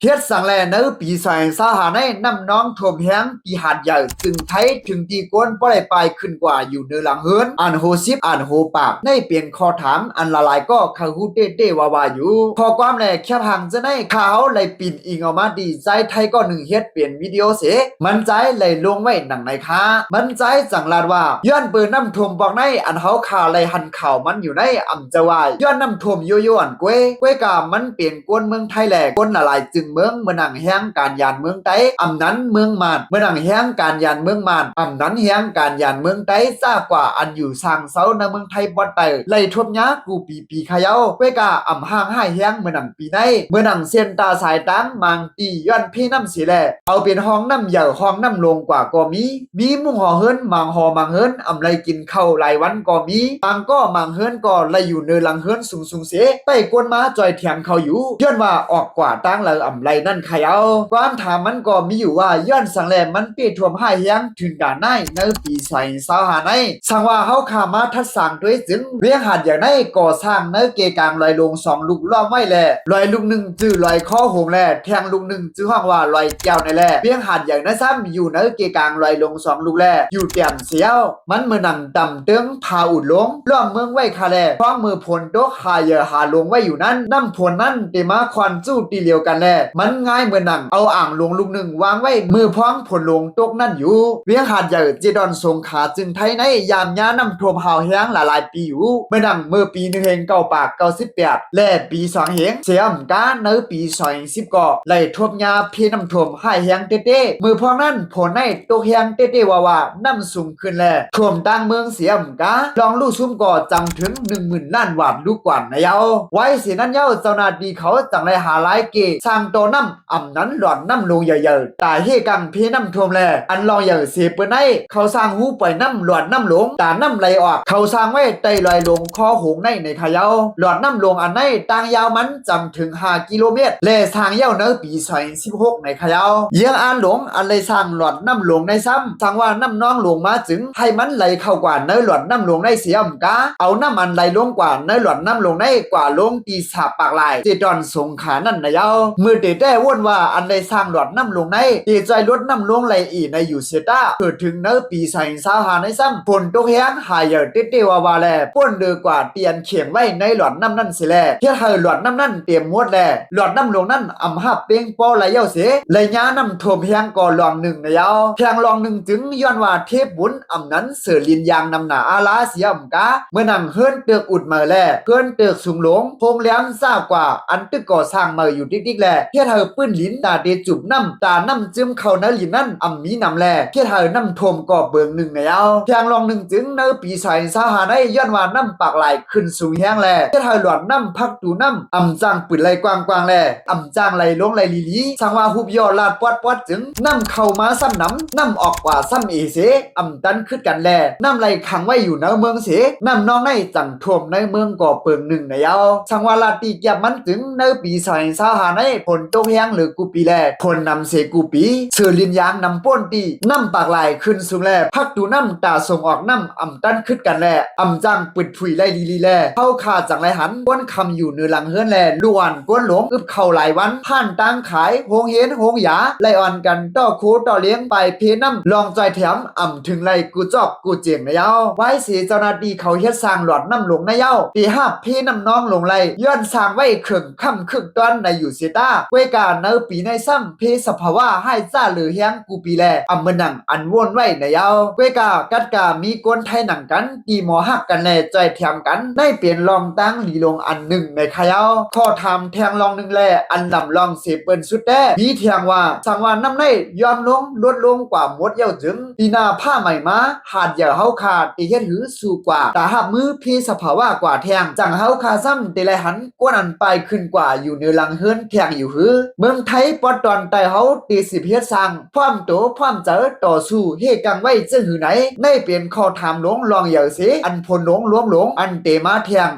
เฮ็ดสังแลเนอปีใส่สาหาในน้ำน้องท่วมแห้งปีหาดใหญ่จึงไทยถึงตีก้นบ่ได้ปลายขึ้นกว่าอยู่เนื้อหลังเฮิรนอ่านโหซิบอ่านโหปากในเปลี่ยนข้อถามอันละลายก็คาฮูเต้เต้วาอยู่พอความแลแค่ทางจะได้ข่าวเลยปิ่นอิงออกมาดีใจไทยก็หนึ่งเฮ็ดเปลี่ยนวิดีโอเสมันใจเลยลงไว้หนังในค้ามันใจจังลาดว่าย้อนเปิดน้ำท่วมบอกในอันเฮาข่าวเลยหันข่าวมันอยู่ในอ่ำจะวายย้อนน้ำท่วมโยโย่อันกวยกามันเปลี่ยนก้นเมืองไทยแหลก้นละลายจึงเมืองเมืองหนังแห้งการยานเมืองไต้อำนั้นเมืองมานเมืองหนังแห้งการยานเมืองมานอำนั้นแห้งการยานเมืองไต้ซากว่าอันอยู่สร้างเสาในเมืองไทยบ่ไต้ไล่ท่วมยากูปีขยาวเวกาอำห้างให้แห้งเมืองหนังปีในเมืองหนังเส้นตาสายตังมังตีย้อนพี่น้ำสีแลเอาเป็นห้องน้ำเหย่ห้องน้ำลงกว่าก็มีมุงห่อเฮิรนมังห่อมังเฮิรนอำไรกินข้าวหลายวันก็มีบางก็มังเฮิรนก็ไล่อยู่เนือหลังเฮิรนสูงเสใต้กวนมาจอยเถียงเขาอยู่ย้อนว่าออกกว่าตั้งเลยอำไรนั่นใครเอาความถามมันก็มีอยู่ว่าย้อนสังแลมันเปียท่วมให้ยังถึงด่านในปีใส่สาวหาในสังว่าเฮาขามาทัดสั่งด้วยจึงเวียงหาดอย่างในก่อสร้างเกกลางลอยลง2ลูกล้อมไว้แลลอยลูกหนึ่งจื้อลอยข้อหงแลแทงลูกหนึ่งจื้อห้องว่าลอยแก้วในแลเวียงหาดอย่างนั้นซ้ำอยู่เกกลางลอยลง2ลูกแลอยู่เตียมเสียวมันมือหนังดำเตึงพาอุดลงล้อมเมืองไว้คาแลพ้องมือพลโตหาเยอหาลงไว้อยู่นั้นน้ำพลนั้นเตมาควันจู้ตีเหลียวกันแลมันง่ายเหมือนหนังเอาอ่างลงลูกหนึ่งวางไว้มือพ้องผลลงตกนั่นอยู่เวียงหาดใหญ่จีดอนสงขาจึงไทยในยามย้าน้ำท่วมหาวแห้งหลายปีอยู่เมื่อหนังเมื่อปี1เฮง9ปาก98และปี2เฮงเสียมกาปี2010ก็ไล่ท่วมยาพี่น้ำท่วมให้แห้งเต้มือพ้องนั้นผลในตกแห้งเต้ว่าน้ำสูงขึ้นแลท่วมตั้งเมืองเสียมกาลองลู่ซุ่มก่อจำถึง10,000ล้านบาทลูกกว่านะเยาไว้เสียนั้นเยาเจ้าหน้าที่เขาจังไรหาหลายเกสร้างโตน้ำอ่ำนั้นหลอนน้ำลงใหญ่ๆตาเฮกังพี่น้ำท่วมแลอันลองอย่างเสียเปิ้นให้เขาสร้างหูปล่อยน้ำหลอนน้ำลงตาน้ำไหลออกเขาสร้างไว้ไต่ลอยลงคอหงในขยาวหลอนน้ำลงอันในต่างยาวมันจำถึง5 กิโลเมตรและสร้างเย้าปี2016ในขยาวเยียงอ่านหลงอันเลยสร้างหลอนน้ำลงในซ้ำสั่งว่าน้ำน้องลงมาจึงให้มันไหลเข้ากว่าหลอนน้ำลงในเสียมกาเอาน้ำอันไหลลงกว่าหลอนน้ำลงในกว่าลงตีสาปากลายเจดอนสงขานั่นนะยาวมือเตะว่นว่าอันได้สร้างหลอดน้ำลงในตีใจลดน้ำลงไหลอีในอยู่เซต้าเกิดถึงปีใส่สาหาในซ้ำฝนตกแห้งหายเตวาแลป้นเดือกว่าเตียนเขียงไว้ในหลอดน้ำนั่นสิแลเที่ยเฮหลอดน้ำนั่นเตรียมมดแลหลอดน้ำลงนั่นอำหับเป้งปอไหลเย้าเสไหลย้าน้ำท่วมแห้งก่อลองหนึ่งนะยาวแพงลองหนึ่งจึงย้อนว่าเทพบุญอำนั้นเสือลินยางนำหนาอาลาเสียมกาเมื่อนั่งเฮิรนเตือกอุดมาแลเฮิรนเตือกสูงหลงพงแหลมซ่ากว่าอันตึกก่อสร้างมาอยู่ติ๊กแลเที่ยเธอปื้นลิ้นตาเดจุบน้ำตาน้ำจึมเข้าเนื้อลิ้นนั่นอำมีนำแลเที่ยเธอน้ำท่วมก่อเบิงหนึ่งนะยาวแพงลองหนึ่งจึงปีใส่สาหาได้ย้อนว่าน้ำปากไหลขึ้นสูงแห้งแลเที่ยเธอหลอดน้ำพักตูน้ำอำจ้างปืนไหลกว้างแลอำจ้างไหลลงไหลลีสังว่าหุบยอลาดปอดจึงน้ำเข้ามาซ้ำน้ำออกกว่าซ้ำเอเสอำตันขึ้นกันแลน้ำไหลขังไว้อยู่ในเมืองเสน้ำนองในจังท่วมในเมืองก่อเปิงหนึ่งนะยาวสังว่าลาตีเกียบมันถึงปีใส่สาหาในผลตกแห้งหรือกูปีแลผลนำเสกูปีเสือลินยางนำป้นตีน้ำปากไหลขึ้นสูงแลพักตูน้ำตาส่งออกน้ำอำตันขึ้นกันแลอำจ้างปิดผุยไล่ลีแลเข้าขาจังไรหันก้นคำอยู่เนื้อหลังเฮือนแลล้วนก้นหลงอึบเข่าหลายวันผ่านตังขายโฮงเห็นโฮงหยาไล่อ่อนกันต่อคูต่อเลี้ยงไปเพน้ำลองใจแถมอ่ำถึงไรกูจอกกูเจียงนะเย้าไว้สีเจ้าหน้าที่เขาเฮ็ดสร้างหลอดน้ำลงนะเย้าตีห้าเพน้ำน้องลงไรย้อนสร้างไว้ครึ่งค่ำครึ่งตอนในอยู่เสียตาเวกาปีในซ้ำเพสภาวะให้จ้าหรือแห้งกูปีแลอำเมนังอันวนไว้นะเย้าเวกากัดกามีกวนไทยหนังกันตีหมอหักกันแลใจแถมกันได้เปลี่ยนลองตั้งหลีลงอันหนึ่งในขยาวข้อทำแทงลองหนึ่งแลอันดำลองเสเปินสุดแด้มีเทียงว่าสังวานน้ำในยอมลงลดลงกว่าหมดเย้าจึงปีหน้าผ้าใหม่มาหาดอย่าเฮาขาดตีเฮ็ดหือสู่กว่าตาหับมือเพสภาวะกว่าแทงจังเฮาคาซ้ำตีไรหันกวนอันไปขึ้นกว่าอยู่เนื้อหลังเฮือนแทงอยู่หือเมืองไทยปอดตอนไตเฮาตีสิบเฮ็ดสร้างพร้อมโตพร้อมเจอต่อสู้เฮกังไว้จึงหือไหนในเปลี่ยนข้อถามหลงลองอย่าเสอันพลหลงหลงอันเตมาแทง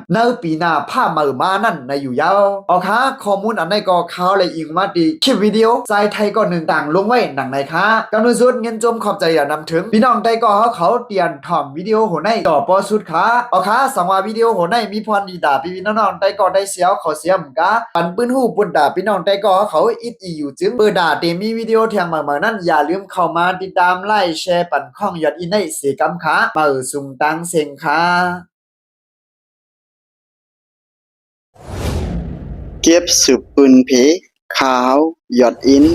ปีหน้าผ้ามือมานั่นในอยู่ยาวเอาค่ะข้อมูลอันในก็ข่าวเลยอิงมาดีคลิปวิดีโอใจไทยก็หนึ่งต่างลงไว้หนังในค่ะกำลังสุดเงินจมขอบใจอย่านำถึงพี่น้องไทยก็เขาเตียนถ่อมวิดีโอหัวในต่อปอสุดค่ะเอาค่ะสังว่าวิดีโอหัวในมีพรดีด่าพี่น้องไทยก็ได้เสียวเขาเสียมกะปันปื้นหูปุ่นด่าพี่น้องไท แต่ก็เขาอิดอีอยู่จึงเปิดด่าเตมีวิดีโอเทียงมานั้นอย่าลืมเข้ามาติดตามไลค์แชร์ปั่นข้องยอดอินให้เสียกำขาเปิดสุ่มตังเสียงค่ะเก็บสืบปืนเพขาวหยอดอิน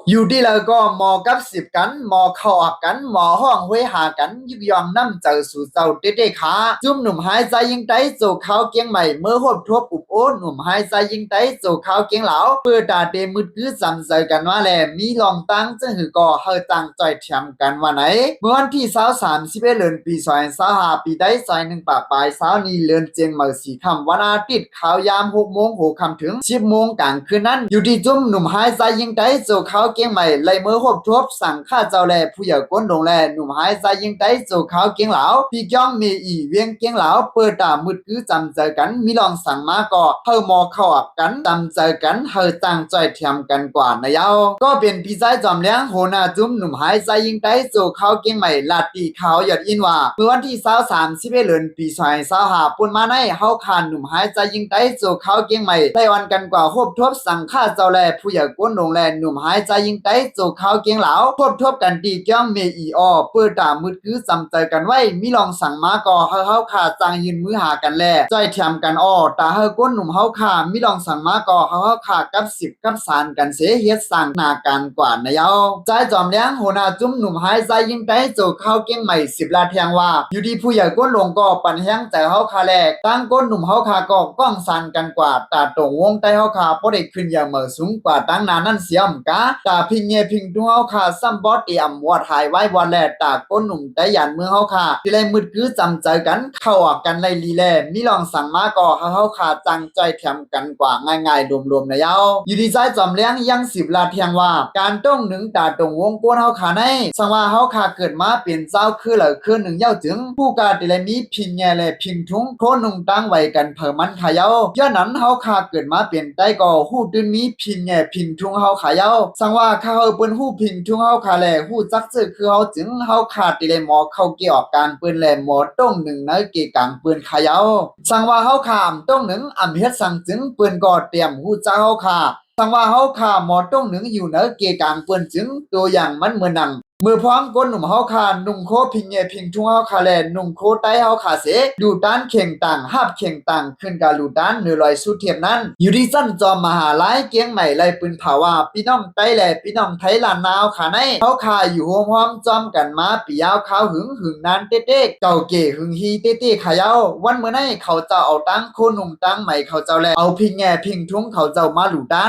อยู่ที่แล้วก็หมอกับสิบกันหมอเข้าออกกันหมอห้องเวหากันยึกยองน้ำเจอสู่เจ้าเต้ๆขาจุ่มหนุ่มหายใจยิงไตโจเขาเกียงใหม่เมื่อหบทบอุบโอนหนุ่มหายใจยิงไตโจเขาเกียงเหลาเปิดตาเตมืดคือจำใจกันว่าแลมีลองตั้งจึงหือก่อเฮาตั้งใจเทียมกันว่าไหนเมื่อวันที่23เดือนปี25ปีได้ใจ1ปากปลายเช้านี้เลือนเจียงเมื่อสีค่ำวันอาทิตย์ข่าวยาม6 โมงหัวค่ำถึง10 โมงกลางคืนนั้นอยู่ที่จุ่มหนุ่มหายใจยิงไตโจเขาเกียงใหม่ไล่เมื่อหบทบสั่งข้าเจ้าแลผู้ใหญ่ก้นลงแลหนุ่มหายใจยิงไตโจเขาเกียงเหลาพี่ก้องมีอีเวียงเกียงเหลาเปิดตามืดคือจำใจกันมีลองสั่งมาก็เฮาหมอเข้าอับกันจำใจกันเฮาตั้งใจเทียมกันกว่านะยาวก็เป็นพี่ชายจอมเลี้ยงโหนาจุ่มหนุ่มหายใจยิงไตโจเขาเกียงใหม่ลาดตีเขาหยอดอินว่าเมื่อวันที่23เดือนปี25ปุ่นมาในเฮาคานหนุ่มหายใจยิงไตโจเขาเกียงใหม่ได้วันกันกว่าหบทบสั่งข้าเจ้าแลผู้ใหญ่ก้นลงแลหนุ่มหายใจยิงไตโจเขาเกียงเหลาพบทบกันตีเกี้ยงเมอีออเปิดตามืดคือจำใจกันไว้มีลองสั่งมาก่อเฮาขาจางยืนมือหากันแลใจเทียมกันอ้อตาเฮาก้นหนุ่มเฮาขามีลองสั่งมาก่อเฮาขากับ10กับสารกันเสเฮ็ดสั่งหน้ากันกว่านะยาวใจจอมเลี้ยงหัวหน้าจุ้มหนุ่มหายใจยิงไตโจเข้าเกี้ยงใหม่10ลาเทียงว่าอยู่ดีผู้ใหญ่ก้นลงก็ปันแห้งใจเฮาขาแลกตั้งก้นหนุ่มเฮาขาก็ก้องสั่นกันกว่าตาตรงวงใต้เฮาขาบ่ได้ขึ้นอย่างเหมือสูงกว่าตั้งนานนั่นเสียมกะตาพิงเงพิงดูเฮาขาซ้ำบอดอำวอดหายไว้วอดแลตากก้นหนุ่มแต่ยันเมืองเฮาค่ะที่ไรมืดคือจำใจกันเข้าออกกันไล่ลีแลมีลองสั่งมาก่อเฮาค่ะจังใจแถมกันกว่าง่ายๆรวมๆนะยาวอยู่ดีใจจอมเลี้ยงยัง10ลาเทียงว่าการต้องหนึ่งตาตรงวงก้นเฮาค่ะในสังว่าเฮาค่ะเกิดมาเป็นเจ้าคือเหลือคือหนึ่งเย้าจึงผู้กาที่ไรมีพิงแงและพิงทุงโคนุ่งตั้งไว้กันเพิ่มันขายาวย้อนนั้นเฮาค่ะเกิดมาเป็นใต้ก่อฮู้ตื่นมีพิงแงพิงทุงเฮาขายาวสังว่าข้าเฮาเปิ้นฮู้พิงทุงเฮาค่ะแลฮู้จักซื่อคือเฮาจึงเฮาขาดติเลยหมอเข้าเกี่ยวกลางปืนแลหมอต้งหนึ่งในเกี่ยกลางปืนขายาวสั่งว่าเฮาขามต้งหนึ่งอำเฮ็ดสั่งจึงปืนก็เตรียมฮู้จักเฮาขาสั่งว่าเฮาขาหมอต้งหนึ่งอยู่ในเกี่ยกลางปืนจึงตัวอย่างมันเหมือนหนังมือพร้อมก้นหนุ่มเฮาคานุ่งโคพิงเงพิงทุ่งเฮาคาแลนุ่งโคใต้เฮาคาเสดูด้านเข่งต่างหับเข่งต่างขึ้นกาลูด้านเนื้อลอยสุดเทียมนั้นอยู่ที่สั้นจอมมหาลัยเกียงใหม่ไล่ปืนเผาว่าพี่น้องใต้แลพี่น้องไทยลานนาวขาในเฮาคาอยู่โฮมพร้อมจอมกันมาปียาวขาวหึงนานเต๊ะเก่าเก๋หึงฮีเต๊ะขายาววันเมื่อไหร่เขาจะเอาตั้งโคหนุ่มตั้งใหม่เขาเจ้าแลเอาพิงแงพิงทุ่งเขาเจ้ามาหลูด้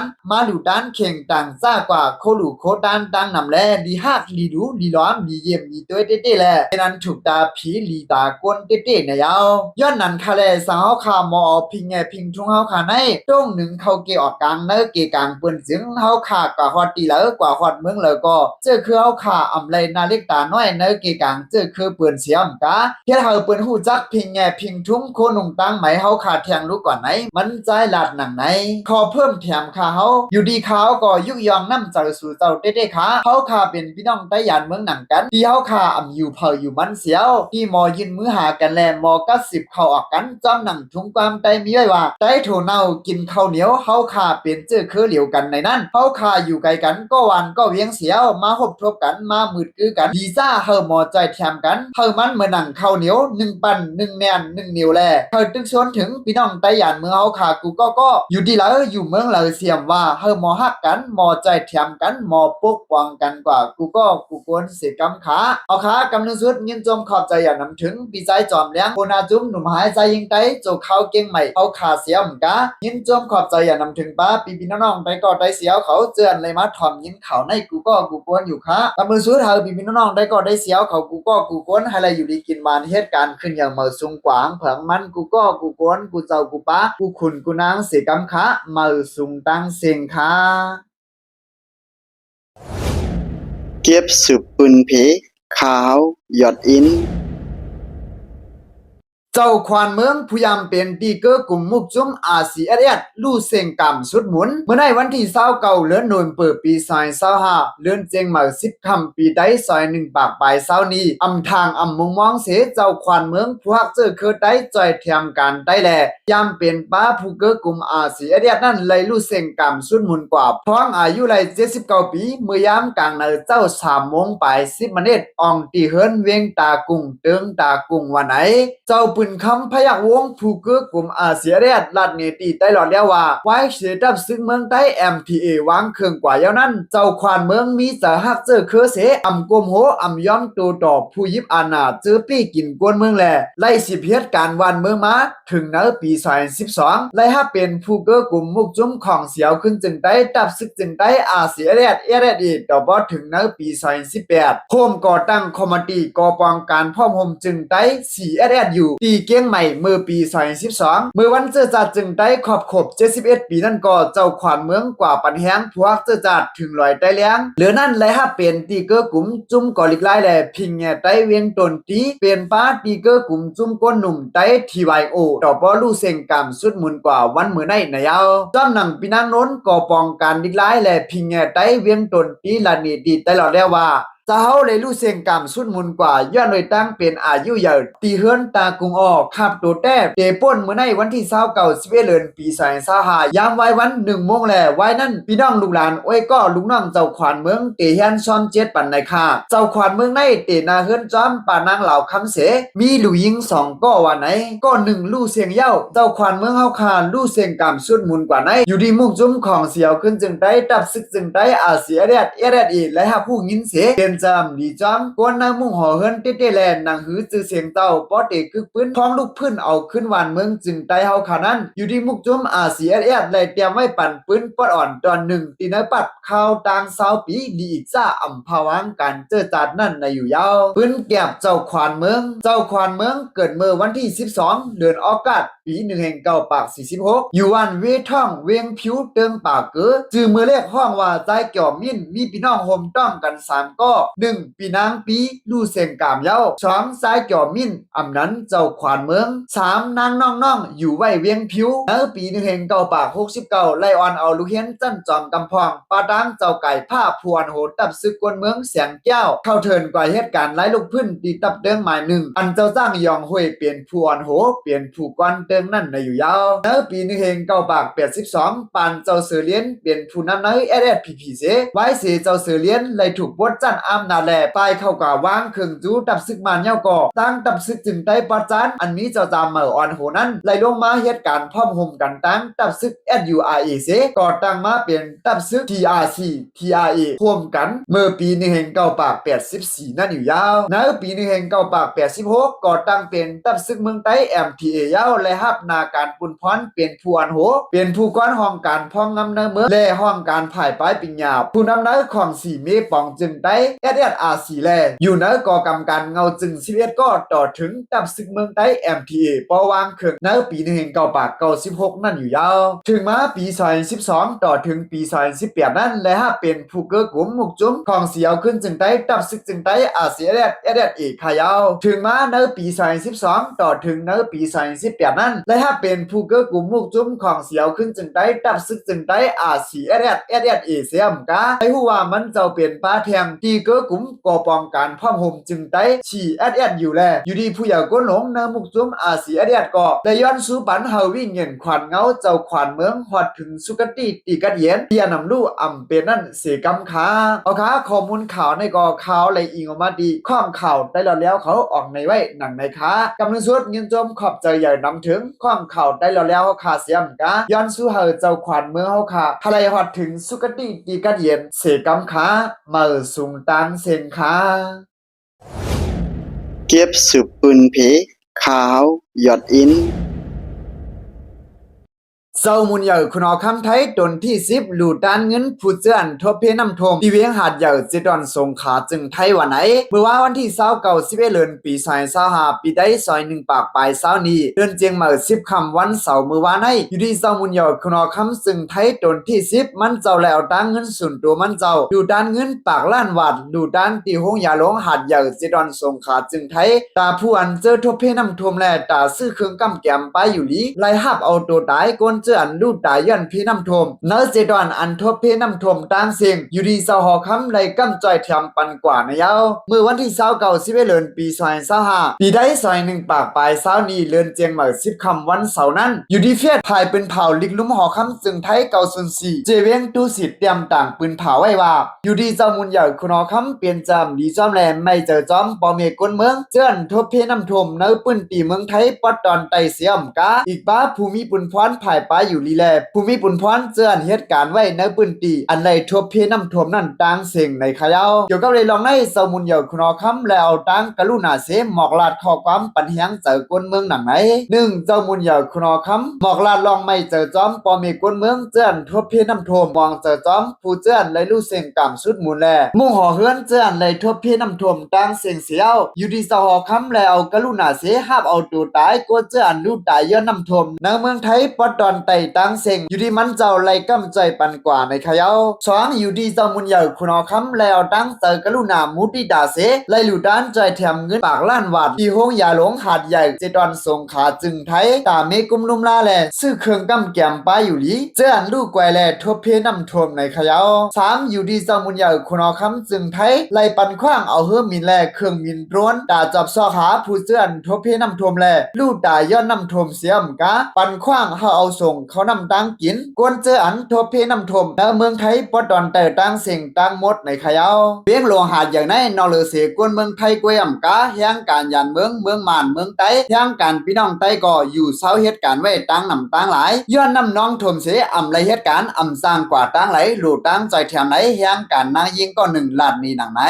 านเข่งต่างซ่ากว่าโคหลูโคด้านตั้งนำแลดีฮักลีดูลีล้อมดีเยี่ยมดีตัวเต้ๆแหละนั้นถูกตาผีลีตากวนเต้ๆนะยาวย้อนนั้นคาแลสาวคาหมอพิงแงพิงทุ่งเฮาคาในต้งหนึ่งเขาเกออกกลางเนเกกลางเปิ้นจึงเฮาคากว่าฮอดตีแล้วกว่าฮอดเมืองแล้วก็เจอคือเฮาคาอำไลนาเล็กตาน้อยเนเกกลางเจอคือเปิ้นเสียมกะเฮ็ดเฮาเปิ้นฮู้จักพิงแงพิงทุ่งโคนุ่งตั้งไหมเฮาคาแทงรู้ก่อนไหนมันใจลาดหนังไหนขอเพิ่มแถมคาเฮาอยู่ดีขาวก็ยุกยองนำเจ้าสู่เจ้าเต้ๆขาเฮาคาเป็นพี่น้องใต้ยานเมืองหนังกันที่เฮาคาอำอยู่เผาอยู่มันเสียวที่หมอยืนมือหากันแลหมอก็10เข้าออกกันจอมหนังทุงความใจมีไว้ว่าใจโถเน่ากินข้าวเหนียวเฮาคาเป็นเจอคือเหลียวกันในนั้นเฮาคาอยู่ไกลกันก็วันก็เวียงเสียวมาหบทบกันมามืดคือกันดีซ่าเฮาหมอใจแถมกันเฮามันเหมือนหนังข้าวเหนียว1ปัน1แนน1นิ้วแลเฮาตึกชนถึงพี่น้องใต้ยานเมืองเฮาคากูก็อยู่ดีแล้วอยู่เมืองเหลาเสียมว่าเฮาหมอฮักกันหมอใจแถมกันหมอปกป้องกันกว่ากูควรสิกำขาเอาขากำนึงสุดยินจมขอบใจอย่านำถึงปีใจจอมเลี้ยงโคนาจุ้มหนุ่มหายใจยิงไตโจเขาเก่งใหม่เอาขาเสียมกะยินจมขอบใจอย่านำถึงป้าปีน้องๆไปก็ได้เสียวเขาเจือนเลยมาถ่อมยินเขาในกูควรอยู่ค่ะกำนึงสุดเฮาปีน้องๆได้ก็ได้เสียวเขากูควรให้อะไรอยู่ดีกินมานเหตุการณ์ขึ้นอย่างเมื่อสุงกวางเผิงมันกูควรกูเจ้ากูป้ากูขุนกูนางเสียกำขาเมื่อสุงตั้งเสียงค่ะเก็บสืบปืนเพขาวหยอดอิน เจ้าควานเมืองผู้ยามเป็นตีเกอร์กลุ่มมุกจุ้ม RCSS ลู่เซงกำสุดหมุนเมื่อในวันที่29เดือนโนเวมเบอร์ปี2025เดือนเจงมา10ค่ำปีใดซอย1ปากปลายเช้านี้อำทางอำมุงมองเสเจ้าควานเมืองผู้ฮักเจอคือได้จอยเทียมกันได้แลยามเป็นป้าผู้เกอร์กลุ่ม RCSS นั่นเลยลู่เซงกำสุดหมุนกว่าพ้องอายุเลย79ปีเมื่อยามกลางในเจ้า3โมงไป10นาทีอองตีเฮิรนเวียงตากุงเติงตากุงวันไหนเจ้าปืนคำพยักวงผู้เกือกลุ่มอาเซียเรียดลัดเนตีได้หลอดแล้วว่าไว้เสียดับซึ่งเมืองใต้ MTA วางเครื่องกว่าเยานั้นเจ้าควานเมืองมีจะฮักเจอเคอเสอำกลมโหอำย้อมตัวตอบผู้ยิบอาณาเจอปี้กินกวนเมืองแลไล่สิเพียดการวันเมืองมาถึงในปี2012ไล่ฮับเป็นผู้เกือกลุ่มมุกจุ้มของเสียวขึ้นจึงได้ดับซึกจึงได้อาเซียเรียดอีต่อบอถึงในปี2018โฮมก่อตั้งคอมมิตี้ก่อปองการพ่อมโฮมจึงได้4 อยู่ตีเกียงใหม่เมื่อปี2012เมื่อวันเจอจัดจึงได้ขอบ71ปีนั่นก็เจ้าขวานเมืองกว่าปันแห้งพวกเจอจัดถึงลอยได้เลี้ยงเหลือนั่นเลยฮับเป็นตีเกอร์กลุ่มจุ้มก่อลิกไล่แลพิงแง่ได้เวียงตนตีเป็นป้าตีเกอร์กลุ่มจุ้มก้นหนุ่มได้ทีไวโอต่อปอลู่เซงกำสุดมุนกว่าวันเมื่อในนายาวจ้ำหนังปีนางน้นก่อปองการลิกไล่แลพิงแง่ได้เวียงตนตีลานีดีตลอดแล้วว่าจะเฮาเลยลู่เสียงกำสุดมุนกว่าย้อนโดยตั้งเป็นอายุใหญ่ตีเฮือนตากุงออกขับตัวแต้เตป่นเมื่อในวันที่29เดือนปี2025ยามไว้วัน1โมงแลไว้นั่นพี่น้องลูกหลานอ้วยก็ลุงน้องเจ้าขวานเมืองเตเฮียนซ้อม7ปันในค่าเจ้าขวานเมืองในเตนาเฮือนจอมป่านางเหล่าคำเสมีลู่ยิง2ก็ว่าไหนก็1ลู่เสียงเย้าเจ้าขวานเมืองเฮาคาลู่เสียงกำสุดมุนกว่าไหนอยู่ดีมุกจุ้มของเสียวขึ้นจึงได้ดับซึกจึงได้อาเสียเรียดอีและหาผู้ยินเสจำดีจำกวนนางมุ่งห่อเฮินเต้ๆแลนนางหือจือเสียงเต้าป้อเตกึกปืนท้องลูกพื้นเอาขึ้นวานเมืองจึงไตเฮาขานั้นอยู่ที่มุกจุ้มRCSSเลยเตรียมไว้ปั่นปืนปอดอ่อนตอนหนึ่งตีนปัดข้าวตาง20ปีดีอีกจ้าอำภาวังการเจอจัดนั่นในอยู่ยาวปืนแก็บเจ้าควานเมืองเกิดเมื่อวันที่12เดือนออกาศปี1946อยู่วันเวท่องเวียงผิวเติงปากเก๋อจือมือเลขห้องว่าใจเกี่ยวมิ้นมีพี่น้องห่มต้องกัน3ก็1ปีนางปีลู่เสียงกามเย้า2ซ้ายเกี่ยวมิ้นอำนั้นเจ้าขวานเมือง3นางน้องอยู่ไว้เวียงผิวปี1969ไล่ออนเอาลูกเฮียนจั่นจอมกำพองปาดังเจ้าไก่ผ้าพวนโหดตับซึกกวนเมืองเสียงแก้วเข้าเทินกว่าเหตุการณ์ไล่ลูกพื้นตีตับเดิงหมาย1อันเจ้าจ้างยองห้วยเปลี่ยนพวนโหเปลี่ยนผู้กวนเติงนั่นในอยู่ยาวปี1982ปานเจ้าเสือเลี้ยนเปลี่ยนผู้นำในSSPPเสไว้เสเจ้าเสือเลี้ยนเลยถูกบดจั่นอำนาจแลไปเข้ากว่างเครื่องจูตับซึกมันเย้าก่อตั้งตับซึกจึงได้ประจานอันนี้เจ้าจามเหมออ่อนโหนั้นไล่ลงมาเหตุการณ์พร้อมห่มกันตั้งตับซึก SURA เสก่อตั้งมาเป็นตับซึก TRA ร่วมกันเมื่อปี1984นั่นอยู่ยาวปี1986ก่อตั้งเป็นตับซึกเมืองใต้ MTA ยาวและฮับนาการปุนพรเป็นผู้อันโหเป็นผู้ก้อนห้องการพ้องงำเนเมืองและห้องการผ่ายป้ายปิญญาผู้นำเนของ4เมปองจึงได้ SSRC แลอยู่ในก่อกำการเงาจึง11ก็ต่อถึงตับซึกเมืองใต้ MTA ปอวางเครื่องในปี1996นั่นอยู่ยาวถึงมาปี2012ต่อถึงปี2018นั่นและฮับเป็นผู้เกิดกลุ่มมุกจุ้มของเสียวขึ้นจึงได้ตับซึกจึงได้RCSSอีกขายาวถึงมาในปี2012ต่อถึงในปี2018นั่นและฮับเป็นผู้เกิดกลุ่มมุกจุ้มของเสียวขึ้นจึงได้ตับซึกจึงได้RCSSเสียมกาไอ้ฮู้ว่ามันเจ้าเป็นป้าแทงตีเกิดกลุ่มก่อปองการพ่อมห่มจึงได้4SSอยู่แลอยู่ดีผู้ใหญ่ก้นหลงในมุกจุ้มRCSSก็ได้ย้อนสู่ปันเฮาวิ่งเงินขวัญเงาเจ้าขวัญเมืองฮอดถึงสุกติตีกัดเย็นเตียนำลู่อำเป็นนั่นเสกำขาเอาขาข้อมูลข่าวในก่อข่าวเลยอิงออกมาดีข้องข่าวได้แล้วเขาออกในไว้หนังในขากำลังสุดเงินจมขอบใจใหญ่นำถึงข้องข่าวได้แล้วเขาขาเสียมกาย้อนสู่เฮาเจ้าขวัญเมืองเฮาขาทะเลฮอดถึงสุกติตีกัดเย็นเสกำขาเมื่อสูงตังเซงขาเก็บสืบปืนเพขาวหยอดอิน เซามุนเหยอคุณอคำไทยตนที่10หลู่ด้านเงินผู้เจือนทบเพน้ำทมที่เวียงหาดเหยอเจดอนสงขลาจึงไทยวันไหนเมื่อว่าวันที่29 11เดือนปี25ปีได้ซอย1ปากปลายเช้านี้เดือนเจียงเหมา10ค่ำวันเสาร์มื้อวานให้อยู่ที่เซามุนเหยอคุณอคำซึ่งไทยตนที่10มันเจ้าแล้วตั้งเงินส่วนตัวมันเจ้าดูด้านเงินปากล้านบาทดูด้านตีห้องยาหลงหาดเหยอเจดอนสงขลาจึงไทยตาผู้อันเจอทบเพน้ำทมแลตาซื้อเครื่องกำแกมไปอยู่ลีไล่หับเอาตัวตายก้นเจออันลูดตายย้อนเพน้ำทมเนื้อเจดอนอันทบเพน้ำทมต่างเสียงอยู่ดีเศร้าหอคำไล่กำจ่อยทำปันกว่านะยาวเมื่อวันที่29 11เดือนปี25ปีได้ซอย1ปากปลายเช้านี้เลือนเจียงเหมา10ค่ำวันเสาร์นั้นอยู่ดีเฟียดภายปืนเผาลิกลุ่มหอคำจึงไทย904เจเวียงตู้สิทธิ์เตรียมต่างปืนเผาไว้ว่าอยู่ดีเจ้ามุนใหญ่คุณหอคำเปลี่ยนจำดีจอมแลไม่เจอจอมปอเมก้นเมืองเจือนทบเพน้ำทมเนื้อปืนตีเมืองไทยปอดตอนไตเสียมกาอีกป้าภูมิปุนพรภายป้าอยู่ลีแลภูมิปุนพรเจือนเหตุการณ์ไว้เนื้อปืนตีอันใดทบเพน้ำทมนั่นต่างเสียงในขยาวเกี่ยวกับเลยลองในเจ้ามุนใหญ่คุณหอคำแล้วต่างกรุณาเสหมอกลาดข้อความปัญหาเจอก้นเมืองหนังไหน1เจ้ามุนใหญ่คุณหอคำหมอกลาดลองไม่เจอจอมปอเมก้นเมืองเจือนทบเพน้ำทมมองเจอจอมผู้เจือนเลยรู้เสียงกำสุดมูลแลมุ่งหอเฮือนเจือนเลยทบเพน้ำทมต่างเสียงเสียวอยู่ดีเจ้าหอคำแล้วกรุณาเสห้าเอาตัวตายก็เจือนรู้ตายย้อนน้ำทมในเมืองไทยปอดอนไต่ต่างเสียงอยู่ดีมันเจ้าไล่กำใจปันกว่าในขยาว2อยู่ดีเจ้ามุนใหญ่คุณหอคำแล้วตั้งเจอกรุณามุติดาเสไล่หลุดด้านใจแถมเงินปากล้านบาทที่ห้องยาหลงหาดใหญ่เจดอนสงขลาจึงไทยตาเมกุมลุมลาแลซื้อเครื่องกำแกมป้าอยู่ลีเจือนลูกแกวแลทบเพน้ำทมในขยาว3อยู่ดีเจ้ามุนใหญ่คุณหอคำจึงไทยไล่ปันขว้างเอาเฮือมินแลเครื่องมินร้วนตาจับซอกหาผู้เจือนทบเพน้ำทมแลลูกตาย้อนน้ำทมเสียมกะปันขว้างเฮาเอาส่งเขานำตังกินกวนเจออันทบเพน้ำทมในเมืองไทยปอดอนแต่ตังเสียงตังหมดในขยาวเวียงหลวงหาดอย่างในนอเลเสกวนเมืองไทยกวยอ่ำกะแห่งการยันเมืองมานเมืองไต้แห่งการพี่น้องไต้ก็อยู่เศร้าเหตุการณ์ไว้ตังนำตังหลายย้อนน้ำน้องทมเสอำไรเหตุการณ์อำสร้างกว่าตังไหลหลูตังใจแถมไหนแห่งการนางยิงก็1 ลาดนี้หนังไหน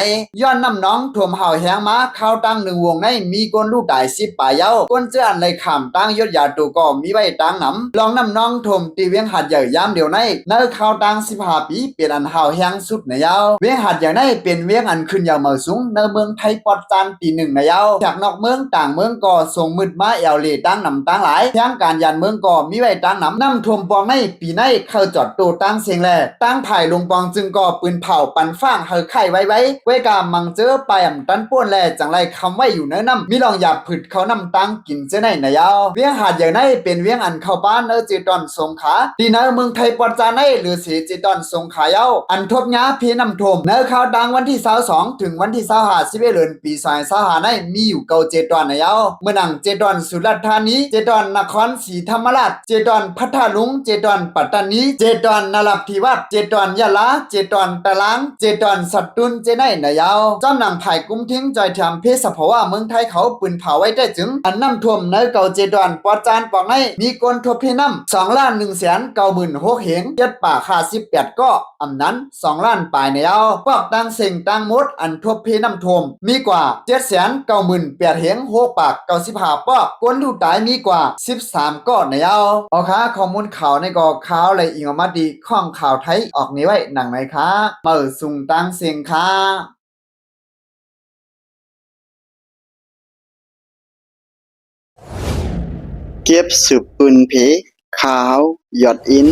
ย้อนน้ำน้องทมเฮาแห่งมาเข้าตั้ง1 วงในมีก้นลูกตาย10 ป่าเย้าก้นเจือนเลยขำตั้งยศยาตูก็มีไว้ตังนำลองน้ำน้องทมตีเวียงหัดใหญ่ยามเดียวในเนื้อเข้าตั้ง15 ปีเปลี่ยนอันเฮาแห่งสุดในเย้าเวียงหัดใหญ่ในเป็นเวียงอันขึ้นยาวเมือสูงในเมืองไทยปอดจานตี1ในเย้าจากนอกเมืองต่างเมืองก็ส่งมืดมาแอวเลตั้งนำตั้งหลายแห่งการยันเมืองก็มีไว้ตั้งนำน้ำท่วมปองในปีในเข้าจอดโตตั้งเสียงแลตั้งถ่ายลงปองจึงก็ปืนเผาปันฟ้างเฮอไข่ไว้กามังเจอไปอ่ำตันป้วนแลจังไรคำไว้อยู่เนื้อน้ำมีลองหยาบผึดเขานำตั้งกินเจ้าในนายาวเวียงหาดใหญ่ในเป็นเวียงอันเข้าบ้านเนื้อเจดอนสงขาดีเนื้อเมืองไทยปอดจานในหรือเสียเจดอนสงขาเย้าอันทบงาพีน้ำท่วมเนื้อข่าวดังวันที่22ถึงวันที่25 11เดือนปี25ในมีอยู่เก่าเจดอนนายาวเมื่อนังเจดอนสุราษฎร์ธานีเจดอนนครศรีธรรมราชเจดอนพัทลุงเจดอนปัตตานีเจดอนนราธิวาสเจดอนยะลาเจดอนตะลังเจดอนสัตตุนเจไนนายาวจอมหนังไผ่กุ้มทิ้งจอยทำเพศสภาวะเมืองไทยเขาปืนเผาไว้ได้จึงอันน้ำท่วมในเก่าเจดอนปอดจานปองในมีกนทบเพน้ำ2,196,000 เหงยัดป่า58ก็อำนั้น2 ล้านปลายนายาวพวกตั้งเสียงตั้งมดอันทบเพน้ำท่วมมีกว่า798,000 เหง6 ปาก95ปอกกนดูตายมีกว่า13ก็นายาวเอาค่ะข้อมูลข่าวในก็ข่าวอะไรอิงออกมาดีข้องข่าวไทยออกนี้ไว้หนังไหนคะเปิดสุ่งตั้งเสียงค่ะเก็บสืบปืนเพขาวหยอดอิน